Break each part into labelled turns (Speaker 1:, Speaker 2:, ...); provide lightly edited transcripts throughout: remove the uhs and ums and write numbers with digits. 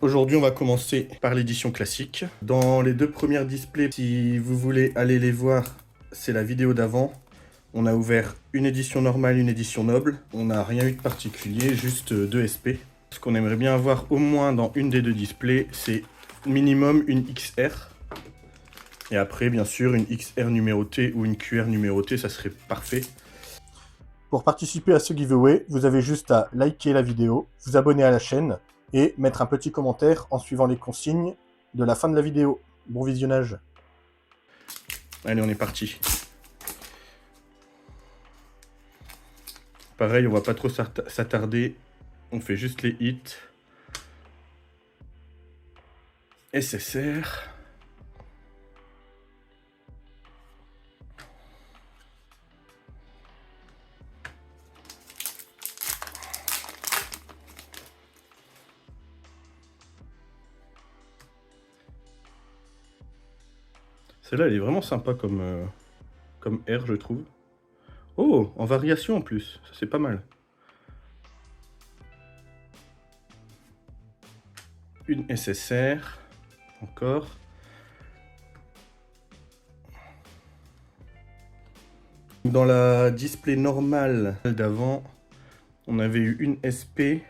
Speaker 1: Aujourd'hui, on va commencer par l'édition classique. Dans les deux premières displays, si vous voulez aller les voir, c'est la vidéo d'avant. On a ouvert une édition normale, une édition noble. On n'a rien eu de particulier, juste 2 SP. Ce qu'on aimerait bien avoir au moins dans une des deux displays, c'est minimum une XR. Et après, bien sûr, une XR numérotée ou une QR numérotée, ça serait parfait. Pour participer à ce giveaway, vous avez juste à liker la vidéo, vous abonner à la chaîne et mettre un petit commentaire en suivant les consignes de la fin de la vidéo. Bon visionnage. Allez, on est parti. Pareil, on va pas trop s'attarder. On fait juste les hits. SSR. Celle-là, elle est vraiment sympa comme R, je trouve. Oh, en variation en plus. Ça, c'est pas mal. Une SSR. Encore. Dans la display normale d'avant, on avait eu une SP,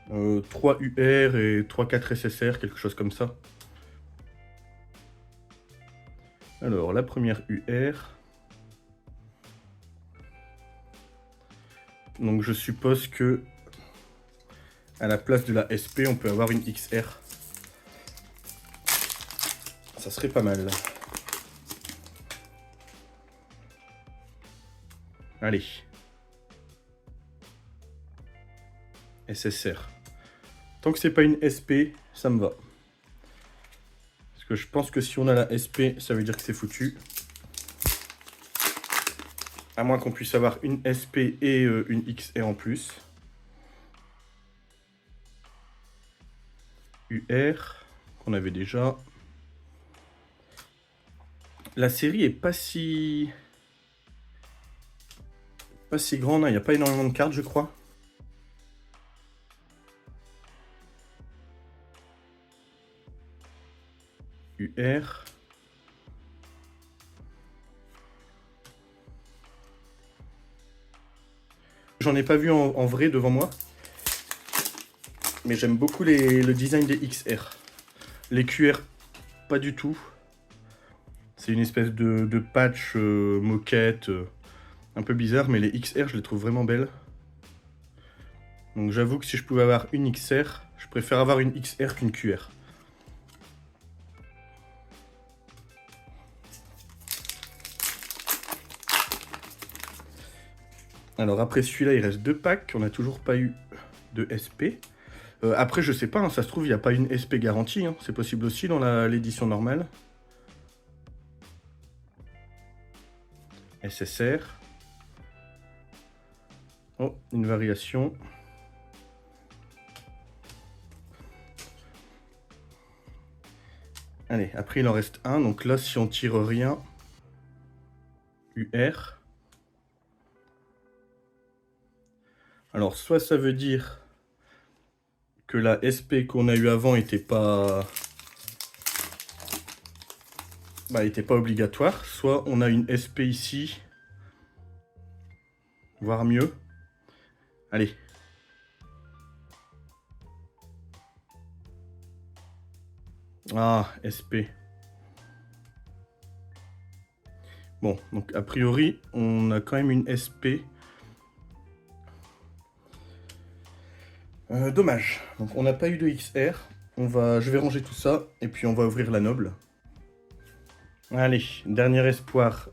Speaker 1: 3 UR et 3-4 SSR, quelque chose comme ça. Alors, la première UR. Donc, je suppose que à la place de la SP, on peut avoir une XR. Ça serait pas mal. Allez. SSR. Tant que c'est pas une SP, ça me va. Parce que je pense que si on a la SP, ça veut dire que c'est foutu. À moins qu'on puisse avoir une SP et une XR en plus. UR, qu'on avait déjà. La série est pas si grande, hein. Il n'y a pas énormément de cartes, je crois. UR. J'en ai pas vu en vrai devant moi. Mais j'aime beaucoup le design des XR. Les QR, pas du tout. C'est une espèce de patch moquette, un peu bizarre, mais les XR, je les trouve vraiment belles. Donc j'avoue que si je pouvais avoir une XR, je préfère avoir une XR qu'une QR. Alors après celui-là, il reste 2 packs. On n'a toujours pas eu de SP. Après, je sais pas, hein, ça se trouve, il n'y a pas une SP garantie. Hein. C'est possible aussi dans l'édition normale. SSR. Oh, une variation. Allez, après il en reste un. Donc là, si on tire rien, UR. Alors, soit ça veut dire que la SP qu'on a eu avant était pas obligatoire, soit on a une SP ici, voire mieux. Allez. Ah, SP. Bon, donc a priori, on a quand même une SP. Dommage. Donc on n'a pas eu de XR. Je vais ranger tout ça et puis on va ouvrir la noble. Allez, dernier espoir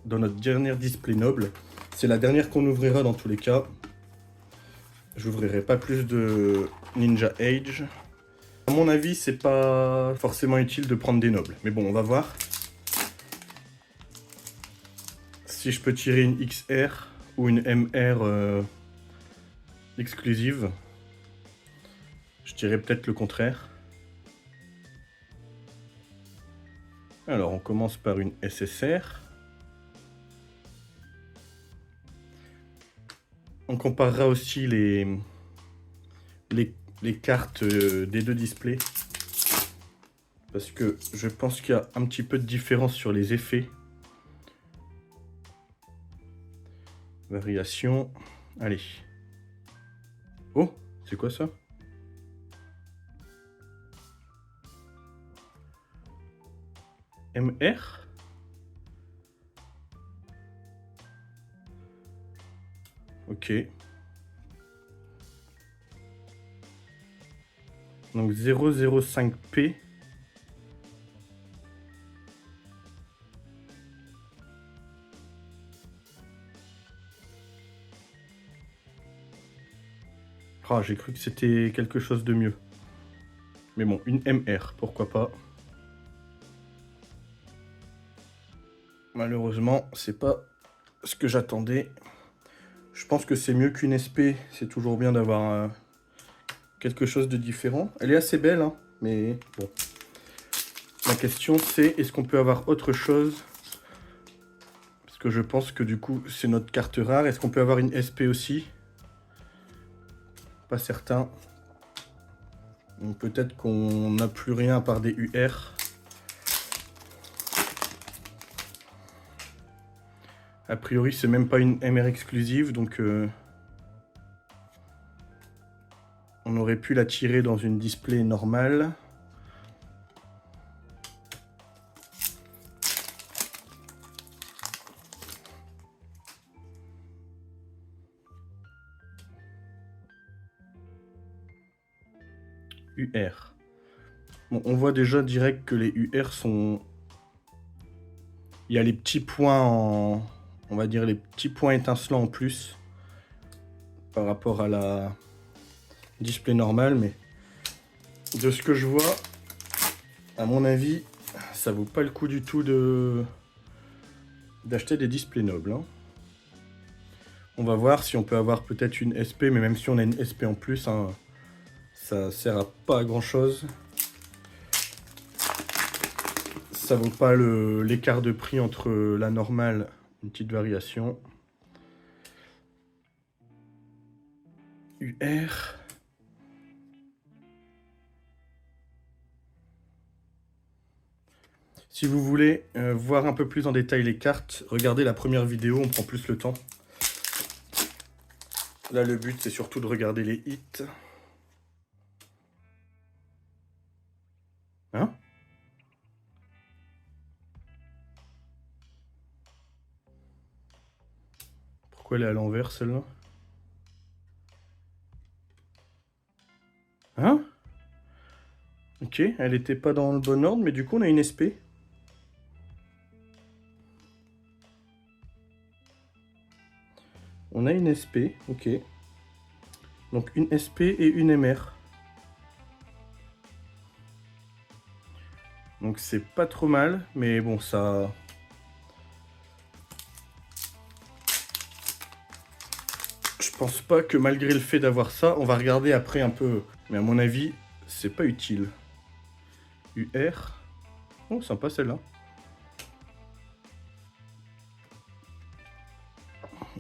Speaker 1: dans notre dernière display noble. C'est la dernière qu'on ouvrira dans tous les cas. Je n'ouvrirai pas plus de Ninja Age. À mon avis, c'est pas forcément utile de prendre des nobles. Mais bon, on va voir. Si je peux tirer une XR ou une MR exclusive. Je dirais peut-être le contraire. Alors, on commence par une SSR. On comparera aussi les les cartes des deux displays. Parce que je pense qu'il y a un petit peu de différence sur les effets. Variation. Allez. Oh, c'est quoi ça? MR? Ok. Donc 005P. Ah, j'ai cru que c'était quelque chose de mieux. Mais bon, une MR, pourquoi pas. Malheureusement, c'est pas ce que j'attendais. Je pense que c'est mieux qu'une SP. C'est toujours bien d'avoir quelque chose de différent. Elle est assez belle, hein, mais bon. La question, c'est est-ce qu'on peut avoir autre chose? Parce que je pense que du coup, c'est notre carte rare. Est-ce qu'on peut avoir une SP aussi? Pas certain. Donc peut-être qu'on n'a plus rien à part des UR. A priori, c'est même pas une MR exclusive, donc on aurait pu la tirer dans une display normale. UR. Bon, on voit déjà direct que les UR sont... Il y a les petits points en... On va dire les petits points étincelants en plus par rapport à la display normale, mais de ce que je vois, à mon avis, ça vaut pas le coup du tout d'acheter des displays nobles. Hein. On va voir si on peut avoir peut-être une SP, mais même si on a une SP en plus, hein, ça sert à pas à grand chose. Ça vaut pas l'écart de prix entre la normale, une petite variation. UR. Si vous voulez voir un peu plus en détail les cartes, regardez la première vidéo, on prend plus le temps. Là, le but, c'est surtout de regarder les hits. Hein? Pourquoi elle est à l'envers, celle-là? Hein? Ok, elle était pas dans le bon ordre, mais du coup, on a une SP. On a une SP, ok. Donc une SP et une MR. Donc c'est pas trop mal, mais bon, ça... Je pense pas que malgré le fait d'avoir ça, on va regarder après un peu. Mais à mon avis, c'est pas utile. UR. Oh, sympa celle-là.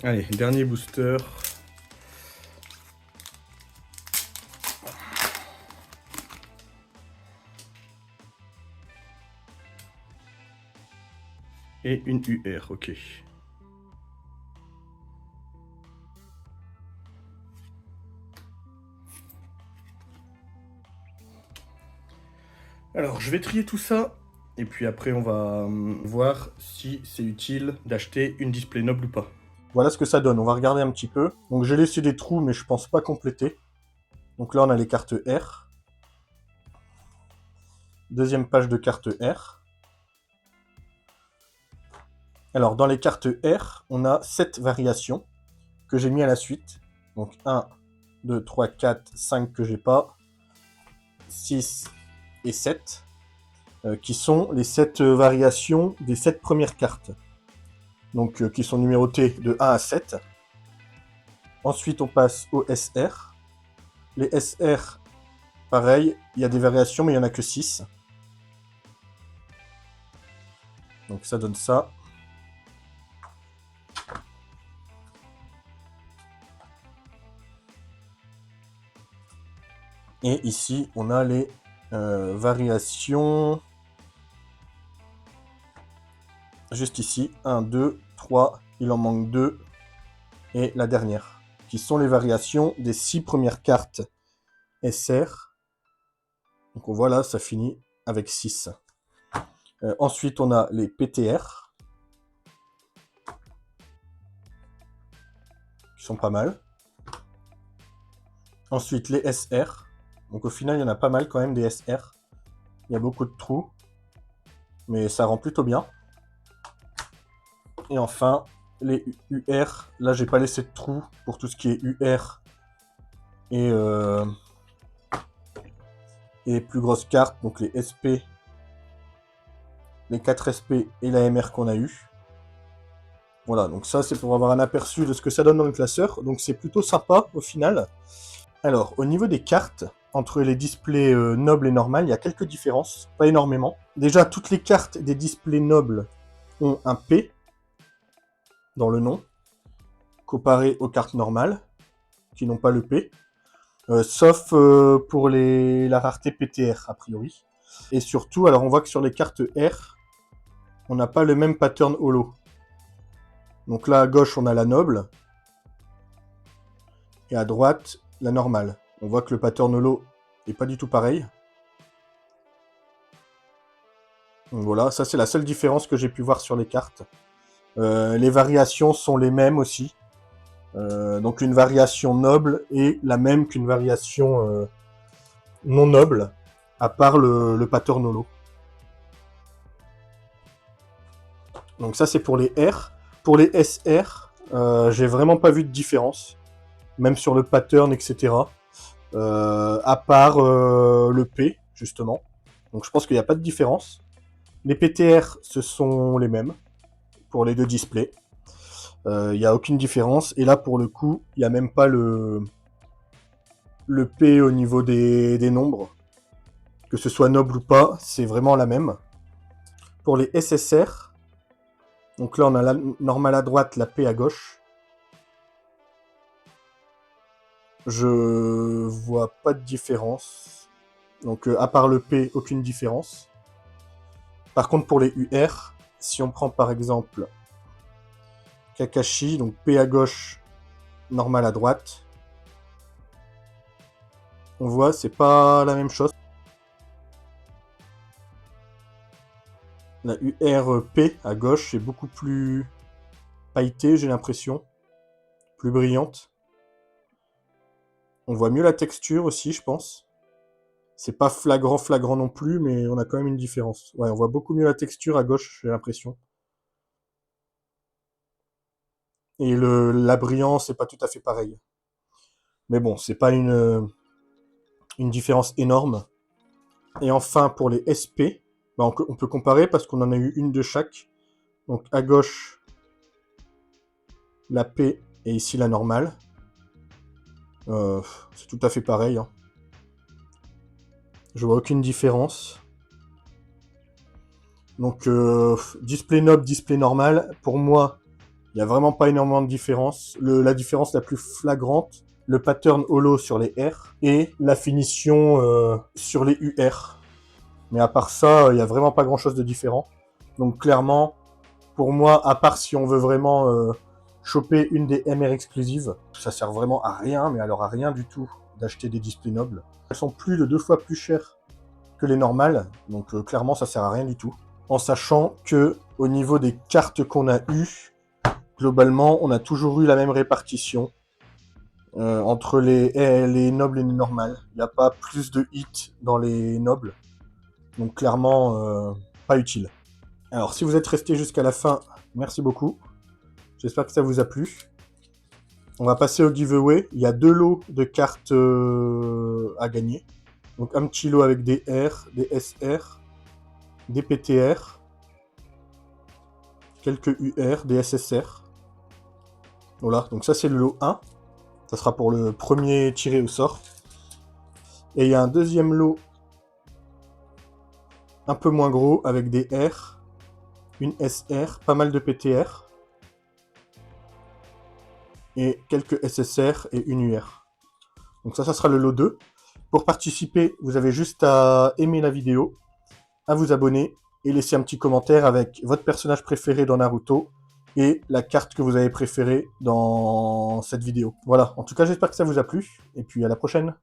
Speaker 1: Allez, dernier booster. Et une UR, ok. Alors, je vais trier tout ça. Et puis après, on va voir si c'est utile d'acheter une display noble ou pas. Voilà ce que ça donne. On va regarder un petit peu. Donc, j'ai laissé des trous, mais je pense pas compléter. Donc là, on a les cartes R. Deuxième page de carte R. Alors, dans les cartes R, on a 7 variations que j'ai mis à la suite. Donc 1, 2, 3, 4, 5 que j'ai pas. 6 et 7. Qui sont les 7 variations des 7 premières cartes. Donc qui sont numérotées de 1 à 7. Ensuite, on passe aux SR. Les SR, pareil, il y a des variations, mais il n'y en a que 6. Donc ça donne ça. Et ici, on a les variations. Juste ici, 1, 2, 3, il en manque 2. Et la dernière, qui sont les variations des 6 premières cartes SR. Donc on voit là, ça finit avec 6. Ensuite, on a les PTR, qui sont pas mal. Ensuite, les SR. Donc au final, il y en a pas mal quand même des SR. Il y a beaucoup de trous, mais ça rend plutôt bien. Et enfin, les UR. Là, j'ai pas laissé de trous pour tout ce qui est UR et plus grosses cartes, donc les SP, les 4 SP et la MR qu'on a eu. Voilà, donc ça c'est pour avoir un aperçu de ce que ça donne dans le classeur, donc c'est plutôt sympa au final. Alors, au niveau des cartes, entre les displays nobles et normales, il y a quelques différences, pas énormément. Déjà, toutes les cartes des displays nobles ont un P dans le nom, comparé aux cartes normales, qui n'ont pas le P, sauf pour la rareté PTR, a priori. Et surtout, alors on voit que sur les cartes R, on n'a pas le même pattern holo. Donc là, à gauche, on a la noble, et à droite, la normale. On voit que le pattern holo est pas du tout pareil. Donc voilà, ça c'est la seule différence que j'ai pu voir sur les cartes. Les variations sont les mêmes aussi. Donc une variation noble est la même qu'une variation non noble, à part le pattern holo. Donc ça c'est pour les R. Pour les SR, j'ai vraiment pas vu de différence, même sur le pattern, etc. À part le P, justement. Donc je pense qu'il n'y a pas de différence. Les PTR, ce sont les mêmes pour les deux displays. Il n'y a aucune différence. Et là, pour le coup, il n'y a même pas le P au niveau des nombres. Que ce soit noble ou pas, c'est vraiment la même. Pour les SSR, donc là, on a la normale à droite, la P à gauche. Je vois pas de différence. Donc, à part le P, aucune différence. Par contre, pour les UR, si on prend par exemple Kakashi, donc P à gauche, normal à droite, on voit, c'est pas la même chose. La URP à gauche est beaucoup plus pailletée, j'ai l'impression, plus brillante. On voit mieux la texture aussi, je pense. C'est pas flagrant non plus, mais on a quand même une différence. Ouais, on voit beaucoup mieux la texture à gauche, j'ai l'impression. Et la brillance, c'est pas tout à fait pareil. Mais bon, c'est pas une différence énorme. Et enfin, pour les SP, bah on peut comparer parce qu'on en a eu une de chaque. Donc à gauche, la P et ici la normale. C'est tout à fait pareil. Hein. Je vois aucune différence. Donc display noble, display normal, pour moi, il n'y a vraiment pas énormément de différence. La différence la plus flagrante, le pattern holo sur les R et la finition sur les UR. Mais à part ça, il n'y a vraiment pas grand chose de différent. Donc clairement, pour moi, à part si on veut vraiment choper une des MR exclusives, ça sert vraiment à rien, mais alors à rien du tout, d'acheter des displays nobles. Elles sont plus de 2 fois plus chères que les normales, donc clairement ça sert à rien du tout. En sachant que au niveau des cartes qu'on a eues, globalement, on a toujours eu la même répartition entre les nobles et les normales. Il n'y a pas plus de hits dans les nobles, donc clairement pas utile. Alors si vous êtes resté jusqu'à la fin, merci beaucoup. J'espère que ça vous a plu. On va passer au giveaway. Il y a 2 lots de cartes à gagner. Donc un petit lot avec des R, des SR, des PTR, quelques UR, des SSR. Voilà, donc ça c'est le lot 1. Ça sera pour le premier tiré au sort. Et il y a un deuxième lot un peu moins gros avec des R, une SR, pas mal de PTR, et quelques SSR et une UR. Donc ça sera le lot 2. Pour participer, vous avez juste à aimer la vidéo, à vous abonner et laisser un petit commentaire avec votre personnage préféré dans Naruto et la carte que vous avez préférée dans cette vidéo. Voilà, en tout cas j'espère que ça vous a plu, et puis à la prochaine.